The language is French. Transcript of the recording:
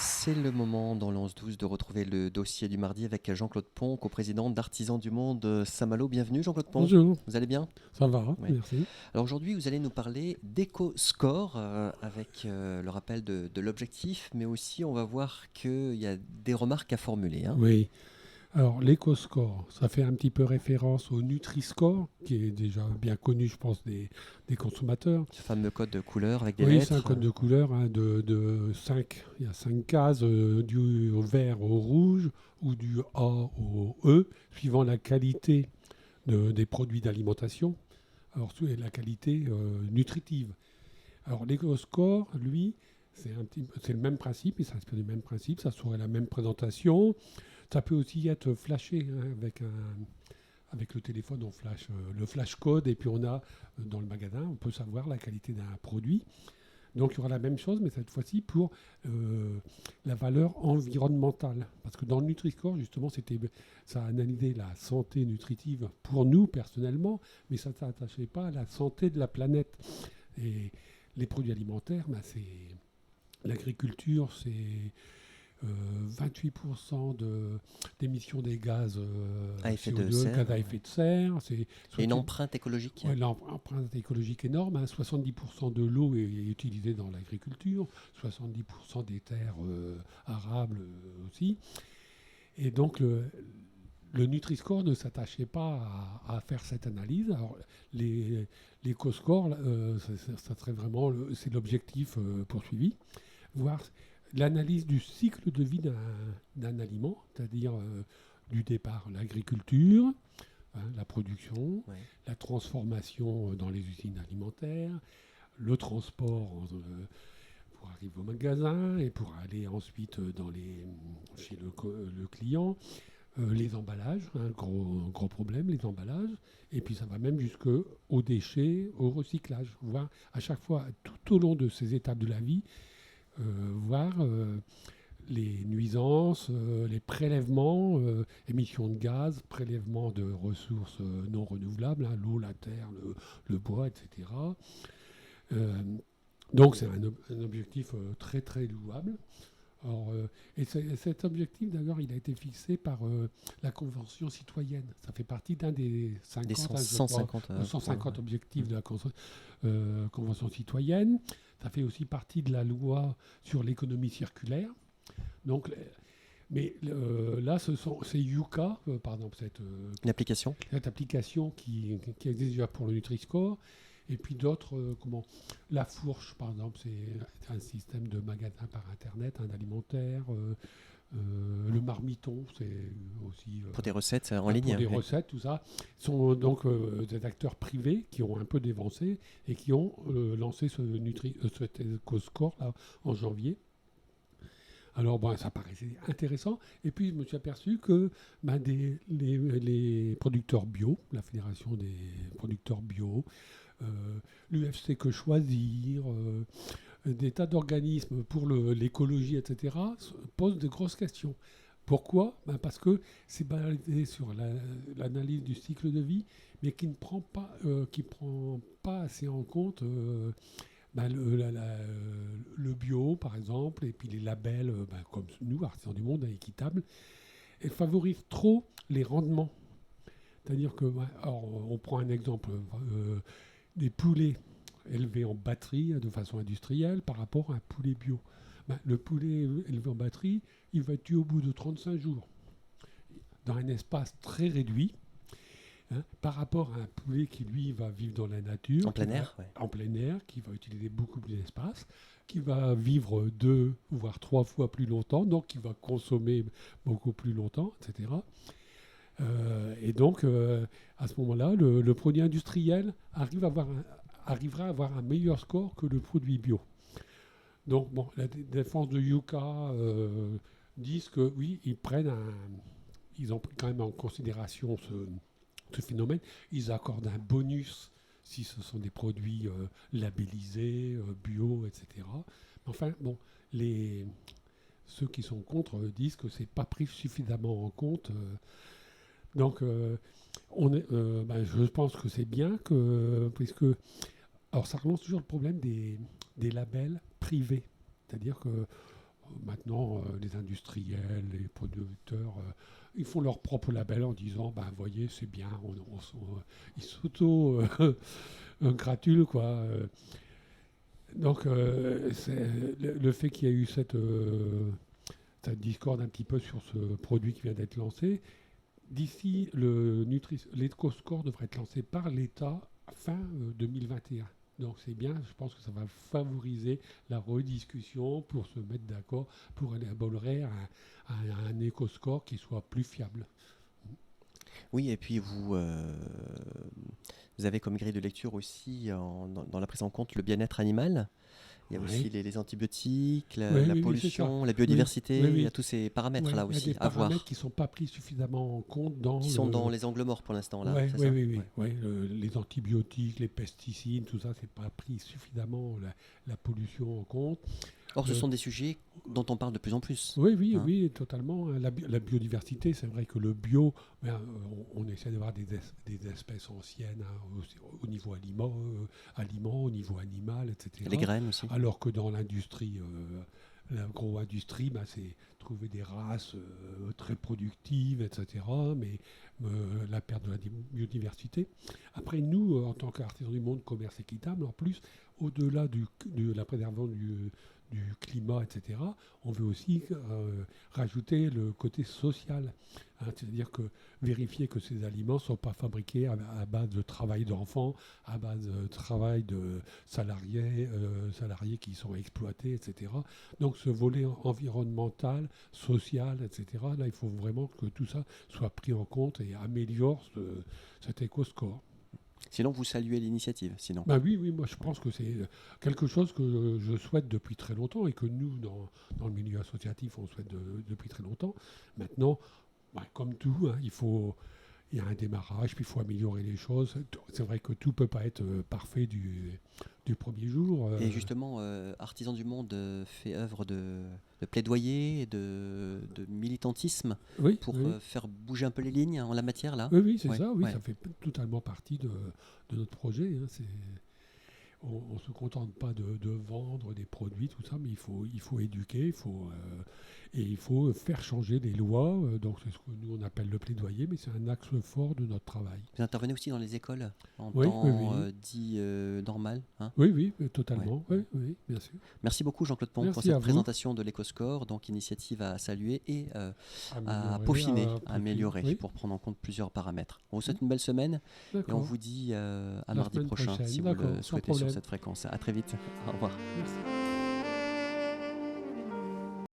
C'est le moment dans le 11-12 de retrouver le dossier du mardi avec Jean-Claude Pont, coprésident d'Artisans du Monde Saint-Malo. Bienvenue Jean-Claude Pont. Bonjour, Vous allez bien? ça va, Oui. merci. Alors aujourd'hui, vous allez nous parler d'éco-score avec le rappel de l'objectif, mais aussi on va voir qu'il y a des remarques à formuler, hein. Oui, alors l'éco-score, ça fait un petit peu référence au Nutri-Score, qui est déjà bien connu, je pense, des consommateurs. Ce fameux code de couleur avec des Oui, c'est un lettres. code de couleur de 5. Il y a 5 cases, du vert au rouge ou du A au E, suivant la qualité des produits d'alimentation, alors la qualité nutritive. Alors l'éco-score, lui, c'est le même principe, il s'inspire du même principe, ça serait la même présentation. Ça peut aussi être flashé, hein, avec le téléphone, on flash le flash code et puis on a dans le magasin, on peut savoir la qualité d'un produit. Donc il y aura la même chose, mais cette fois-ci pour la valeur environnementale. Parce que dans le Nutri-Score, justement, ça a analysé la santé nutritive pour nous personnellement, mais ça ne s'attachait pas à la santé de la planète. Et les produits alimentaires, c'est l'agriculture, c'est 28% d'émissions des gaz À effet de CO2, serre. gaz à effet de serre. Et une empreinte écologique. Ouais, l'empreinte écologique énorme, hein. 70% de l'eau est utilisée dans l'agriculture, 70% des terres arables aussi. Et donc le Nutri-Score ne s'attachait pas à faire cette analyse. Alors l'éco-score, ça serait vraiment c'est l'objectif poursuivi, voir l'analyse du cycle de vie d'un aliment, c'est-à-dire du départ, l'agriculture, hein, la production, Ouais. la transformation dans les usines alimentaires, le transport pour arriver au magasin et pour aller ensuite chez le client, les emballages, un gros problème, les emballages, et puis ça va même jusqu'aux déchets, au recyclage, voir à chaque fois, tout au long de ces étapes de la vie, voir les nuisances, les prélèvements, émissions de gaz, prélèvements de ressources non renouvelables, hein, l'eau, la terre, le bois, etc. Euh, donc c'est un objectif très très louable. Alors, et cet objectif, d'ailleurs, il a été fixé par la Convention citoyenne. Ça fait partie d'un des 50, Des 150. 150 objectifs de la Convention citoyenne. Ça fait aussi partie de la loi sur l'économie circulaire. Donc, là, c'est Yuka, par exemple, Une application. cette application qui existe déjà pour le Nutri-Score. Et puis d'autres, la fourche, par exemple, c'est un système de magasin par Internet, un alimentaire. Le marmiton, c'est aussi... Pour des recettes en pour ligne. des Oui. recettes, tout ça. Sont donc des acteurs privés qui ont un peu dévancé et qui ont lancé cet éco-score là, en janvier. Alors, ça paraissait intéressant. Et puis, je me suis aperçu que les producteurs bio, la Fédération des producteurs bio, l'UFC Que Choisir, des tas d'organismes pour l'écologie, etc., posent de grosses questions. Pourquoi ? Parce que c'est basé sur l'analyse du cycle de vie, mais qui prend pas assez en compte le bio, par exemple, et puis les labels, comme nous, Artisans du Monde, équitables, et favorise trop les rendements. C'est-à-dire que, alors, on prend un exemple, des poulets élevés en batterie de façon industrielle par rapport à un poulet bio. Le poulet élevé en batterie, il va être tué au bout de 35 jours, dans un espace très réduit, hein, par rapport à un poulet qui, lui, va vivre dans la nature. En plein air. Ouais. En plein air, qui va utiliser beaucoup plus d'espace, qui va vivre 2 voire 3 fois plus longtemps, donc qui va consommer beaucoup plus longtemps, etc. Et donc, à ce moment-là, le produit industriel arrivera à avoir un meilleur score que le produit bio. Donc, la défense de Yuka disent que oui, ils ont quand même en considération ce phénomène. Ils accordent un bonus si ce sont des produits labellisés, bio, etc. Enfin, ceux qui sont contre disent que c'est pas pris suffisamment en compte. Donc, je pense que c'est bien puisque, alors ça relance toujours le problème des labels privés. C'est-à-dire que Maintenant, les industriels, les producteurs, ils font leur propre label en disant, ben, voyez, c'est bien, ils s'auto-gratulent, quoi. Donc, le fait qu'il y ait eu cette discorde un petit peu sur ce produit qui vient d'être lancé, d'ici, l'EcoScore devrait être lancé par l'État fin 2021. Donc c'est bien, je pense que ça va favoriser la rediscussion pour se mettre d'accord pour élaborer un éco-score qui soit plus fiable. Oui, et puis vous avez comme grille de lecture aussi, dans la prise en compte, le bien-être animal. Il y a aussi les antibiotiques, la pollution, la biodiversité. Il y a tous ces paramètres-là aussi il y a des à voir. paramètres qui ne sont pas pris suffisamment en compte Qui sont dans les angles morts pour l'instant. Là, les antibiotiques, les pesticides, tout ça, c'est pas pris suffisamment la pollution en compte. Or, ce sont des sujets dont on parle de plus en plus. Oui, totalement. La biodiversité, c'est vrai que le bio, on essaie d'avoir des espèces anciennes au niveau aliments, au niveau animal, etc. Les graines aussi. Alors que dans l'industrie, l'agro-industrie, c'est trouver des races très productives, etc. Mais la perte de la biodiversité. Après, nous, en tant qu'artisans du monde, commerce équitable, en plus, au-delà de la préservation du climat, etc., on veut aussi rajouter le côté social. C'est-à-dire que vérifier que ces aliments ne sont pas fabriqués à base de travail d'enfants, à base de travail de salariés qui sont exploités, etc. Donc ce volet environnemental, social, etc., là, il faut vraiment que tout ça soit pris en compte et améliore cet éco-score. Sinon, vous saluez l'initiative, sinon. Oui, moi je pense que c'est quelque chose que je souhaite depuis très longtemps et que nous, dans le milieu associatif, on souhaite depuis très longtemps. Maintenant, comme tout, il y a un démarrage, puis il faut améliorer les choses. C'est vrai que tout ne peut pas être parfait du premier jour. Et justement, Artisans du Monde fait œuvre de plaidoyer et de militantisme pour faire bouger un peu les lignes en la matière, là. Oui, c'est ça, ça fait totalement partie de notre projet. On ne se contente pas de vendre des produits, tout ça, mais il faut éduquer, et il faut faire changer les lois. Donc c'est ce que nous on appelle le plaidoyer, mais c'est un axe fort de notre travail. Vous intervenez aussi dans les écoles en temps dit normal, hein? Oui, totalement. Oui, bien sûr. Merci beaucoup Jean-Claude Pont pour cette présentation de l'EcoScore, donc initiative à saluer et à peaufiner, à améliorer pour prendre en compte plusieurs paramètres. On vous souhaite une belle semaine et on vous dit à mardi prochain si vous le souhaitez sur cette fréquence. À très vite. Au revoir. Merci.